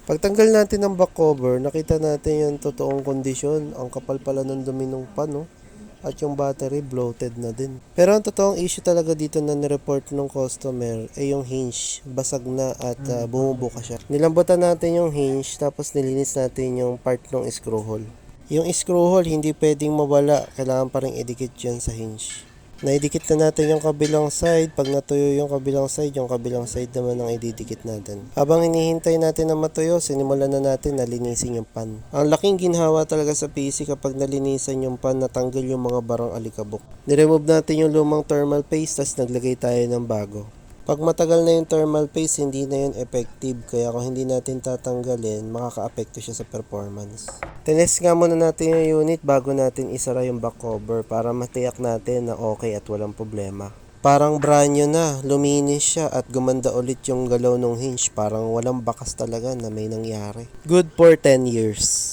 Pagtanggal natin ng back cover, nakita natin yung totoong kondisyon. Ang kapal pala ng dumi ng pan, no? At yung battery bloated na din. Pero ang totoong issue talaga dito na nireport ng customer ay yung hinge. Basag na at bumubuka siya. Nilambutan natin yung hinge tapos nilinis natin yung part ng screw hole. Yung screw hole hindi pwedeng mawala. Kailangan pa rin idikit yan sa hinge. Naidikit na natin yung kabilang side. Pag natuyo yung kabilang side naman ang ididikit natin. Habang inihintay natin na matuyo, sinimulan na natin na linisin yung pan. Ang laking ginhawa talaga sa PC kapag nalinisan yung pan, natanggal yung mga barang alikabok. Niremove natin yung lumang thermal paste, tas naglagay tayo ng bago. Pag matagal na yung thermal paste, hindi na yun effective. Kaya kung hindi natin tatanggalin, makaka-apekto siya sa performance. Tinest nga muna natin yung unit bago natin isara yung back cover para matiyak natin na okay at walang problema. Parang brand new na, luminis siya at gumanda ulit yung galaw ng hinge. Parang walang bakas talaga na may nangyari. Good for 10 years.